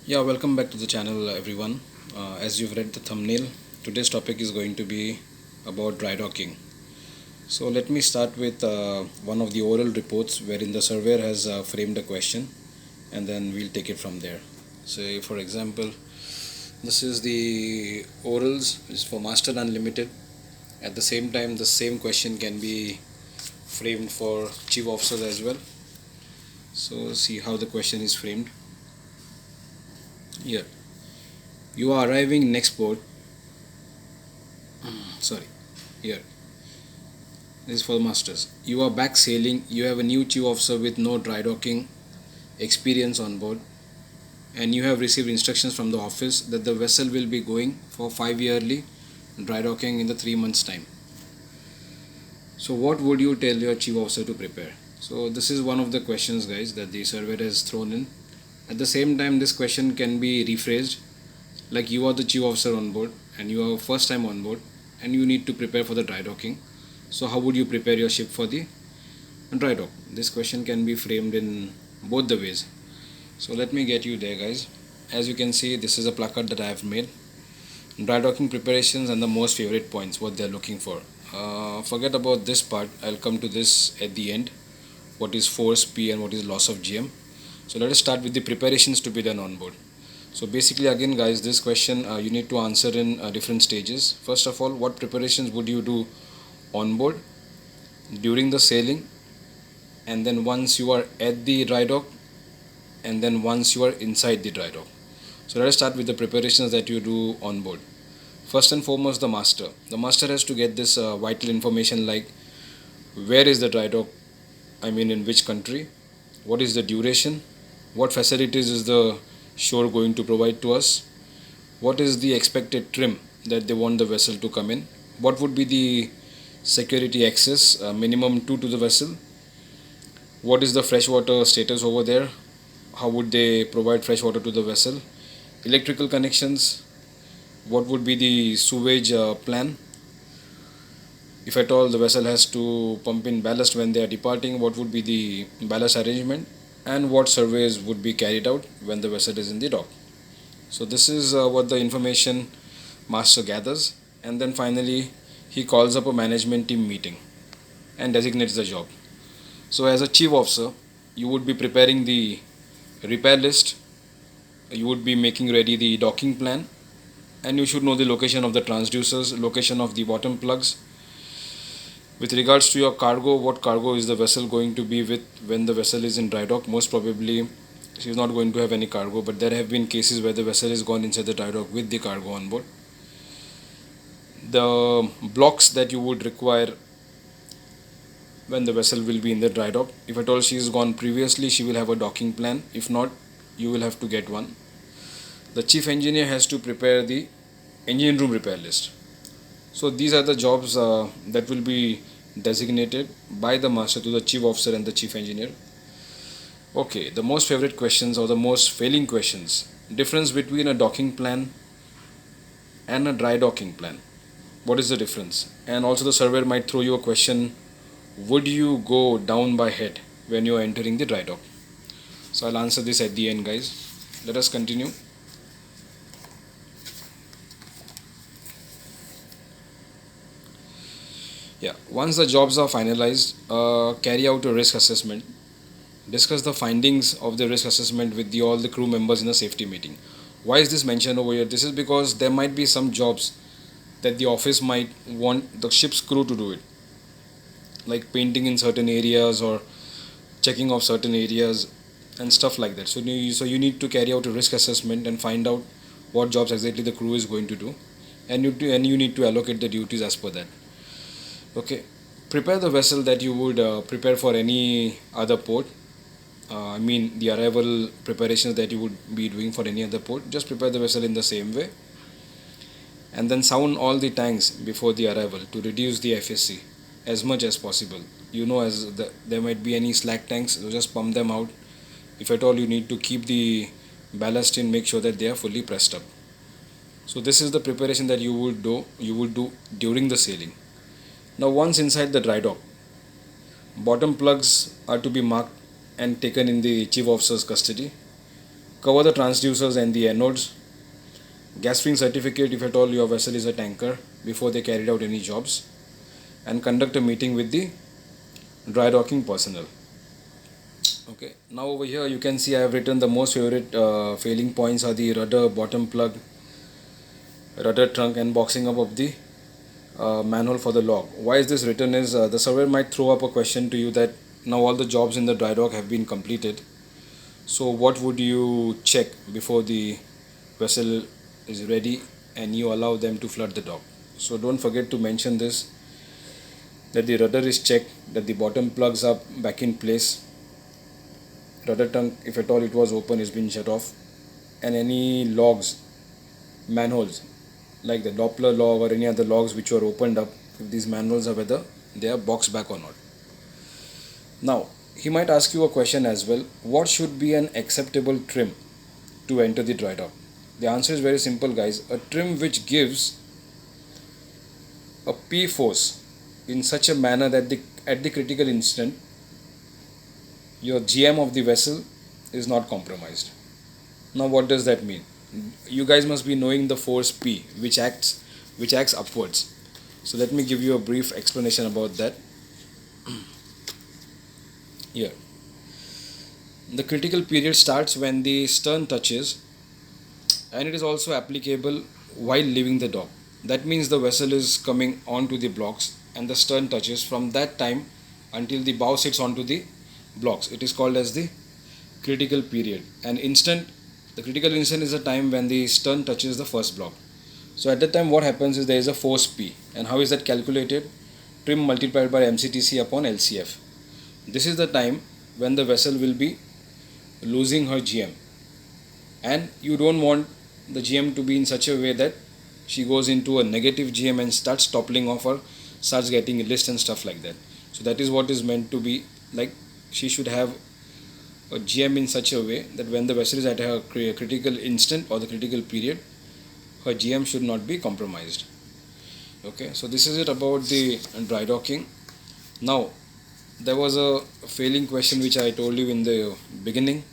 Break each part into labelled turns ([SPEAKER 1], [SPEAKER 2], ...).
[SPEAKER 1] Yeah, welcome back to the channel, everyone. As you've read the thumbnail, today's topic is going to be about dry docking. So, let me start with one of the oral reports wherein the surveyor has framed a question, and then we'll take it from there. Say, for example, this is the orals is for Master Unlimited. At the same time, the same question can be framed for Chief Officers as well. So, see how the question is framed. Here, you are arriving next port. Sorry, here. This is for masters. You are back sailing. You have a new chief officer with no dry docking experience on board, and you have received instructions from the office that the vessel will be going for 5 yearly dry docking in the 3 months' time. So, what would you tell your chief officer to prepare? So, this is one of the questions, guys, that the surveyor has thrown in. At the same time, this question can be rephrased like you are the chief officer on board and you are first time on board and you need to prepare for the dry docking. So, how would you prepare your ship for the dry dock? This question can be framed in both the ways. So, let me get you there, guys. As you can see, this is a placard that I have made. Dry docking preparations and the most favorite points, what they're looking for. Forget about this part, I'll come to this at the end. What is force P and what is loss of GM. So, let us start with the preparations to be done on board. So basically, again, guys, this question you need to answer in different stages. First of all, what preparations would you do on board, during the sailing, and then once you are at the dry dock, and then once you are inside the dry dock. So let us start with the preparations that you do on board. First and foremost, the master. The master has to get this vital information like where is the dry dock, I mean in which country, what is the duration, what facilities is the shore going to provide to us, what is the expected trim that they want the vessel to come in, what would be the security access minimum to the vessel, what is the freshwater status over there, how would they provide fresh water to the vessel, electrical connections, what would be the sewage plan, if at all the vessel has to pump in ballast when they are departing, what would be the ballast arrangement, and what surveys would be carried out when the vessel is in the dock. So this is what the information master gathers, and then finally he calls up a management team meeting and designates the job. So as a chief officer, you would be preparing the repair list, you would be making ready the docking plan, and you should know the location of the transducers, location of the bottom plugs. With regards to your cargo, what cargo is the vessel going to be with when the vessel is in dry dock? Most probably she is not going to have any cargo, but there have been cases where the vessel has gone inside the dry dock with the cargo on board. The blocks that you would require when the vessel will be in the dry dock. If at all she is gone previously, she will have a docking plan. If not, you will have to get one. The chief engineer has to prepare the engine room repair list. So these are the jobs that will be designated by the master to the chief officer and the chief engineer. Okay, the most favorite questions or the most failing questions. Difference between a docking plan and a dry docking plan. What is the difference? And also the surveyor might throw you a question, would you go down by head when you are entering the dry dock? So I'll answer this at the end, guys. Let us continue. Yeah, once the jobs are finalized, carry out a risk assessment. Discuss the findings of the risk assessment with all the crew members in a safety meeting. Why is this mentioned over here? This is because there might be some jobs that the office might want the ship's crew to do it, like painting in certain areas or checking off certain areas and stuff like that. So you need to carry out a risk assessment and find out what jobs exactly the crew is going to do, and you need to allocate the duties as per that. Okay, prepare the vessel that you would prepare for any other port. I mean the arrival preparations that you would be doing for any other port. Just prepare the vessel in the same way, and then sound all the tanks before the arrival to reduce the FSC as much as possible. There might be any slack tanks, so just pump them out. If at all you need to keep the ballast in, make sure that they are fully pressed up. So this is the preparation that you would do during the sailing. Now once inside the dry dock, bottom plugs are to be marked and taken in the chief officer's custody. Cover the transducers and the anodes. Gas filling certificate if at all your vessel is a tanker before they carried out any jobs. And conduct a meeting with the dry docking personnel. Okay, now over here you can see I have written the most favorite failing points are the rudder bottom plug, rudder trunk, and boxing up of the manhole for the log. Why is this written is the surveyor might throw up a question to you that now all the jobs in the dry dock have been completed, so what would you check before the vessel is ready and you allow them to flood the dock. So don't forget to mention this, that the rudder is checked, that the bottom plugs are back in place, rudder trunk if at all it was open is been shut off, and any logs, manholes like the Doppler log or any other logs which were opened up, if these manholes are whether they are boxed back or not. Now he might ask you a question as well, what should be an acceptable trim to enter the dry dock? The answer is very simple guys, a trim which gives a P force in such a manner that at the critical instant your GM of the vessel is not compromised. Now what does that mean? You guys must be knowing the force P which acts upwards. So let me give you a brief explanation about that. Here, the critical period starts when the stern touches, and it is also applicable while leaving the dock. That means the vessel is coming onto the blocks and the stern touches. From that time until the bow sits onto the blocks, it is called as the critical period. The critical instant is the time when the stern touches the first block. So at that time what happens is there is a force P, and how is that calculated? Trim multiplied by MCTC upon LCF. This is the time when the vessel will be losing her GM, and you don't want the GM to be in such a way that she goes into a negative GM and starts toppling off or starts getting list and stuff like that. So that is what is meant to be like. She should have a GM in such a way that when the vessel is at her critical instant or the critical period, her GM should not be compromised. Okay, so this is it about the dry docking. Now there was a failing question which I told you in the beginning,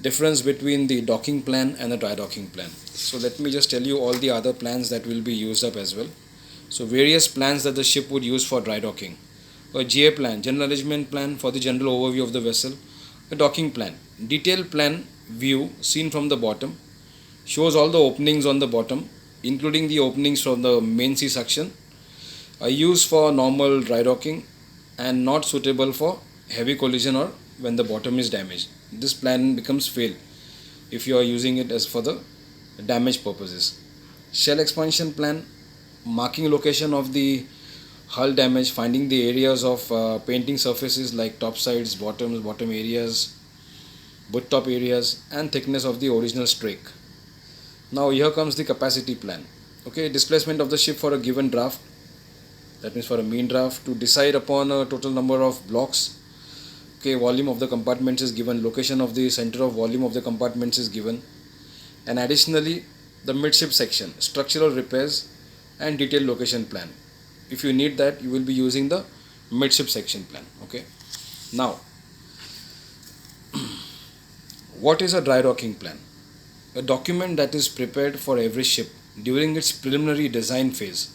[SPEAKER 1] difference between the docking plan and the dry docking plan. So let me just tell you all the other plans that will be used up as well. So various plans that the ship would use for dry docking: a GA plan, general arrangement plan for the general overview of the vessel; a docking plan, detailed plan view seen from the bottom, shows all the openings on the bottom including the openings from the main C section, are used for normal dry docking and not suitable for heavy collision or when the bottom is damaged. This plan becomes fail if you are using it as for the damage purposes. Shell expansion plan, marking location of the hull damage, finding the areas of painting surfaces like top sides, bottom areas, butt top areas, and thickness of the original strake. Now here comes the capacity plan. Okay, displacement of the ship for a given draft, that means for a mean draft, to decide upon a total number of blocks. Okay, volume of the compartments is given, location of the center of volume of the compartments is given, and additionally the midship section, structural repairs, and detailed location plan. If you need that, you will be using the midship section plan. Okay, now what is a dry docking plan? A document that is prepared for every ship during its preliminary design phase,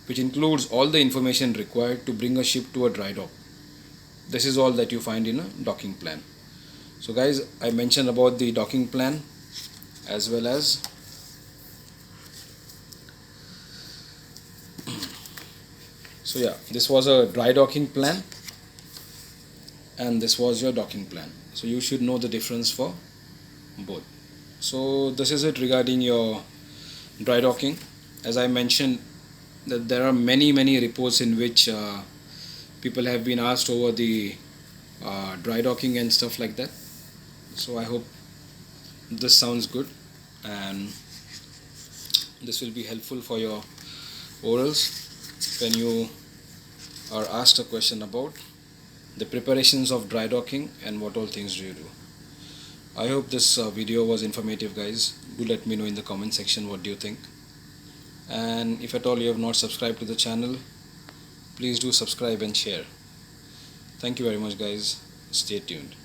[SPEAKER 1] which includes all the information required to bring a ship to a dry dock. This is all that you find in a docking plan. So guys, I mentioned about the docking plan as well as so yeah, this was a dry docking plan and this was your docking plan. So you should know the difference for both. So this is it regarding your dry docking. As I mentioned, that there are many reports in which people have been asked over the dry docking and stuff like that. So I hope this sounds good and this will be helpful for your orals when you are asked a question about the preparations of dry docking and what all things do you do. I hope this video was informative guys. Do let me know in the comment section what do you think, and if at all you have not subscribed to the channel, please do subscribe and share. Thank you very much guys. Stay tuned.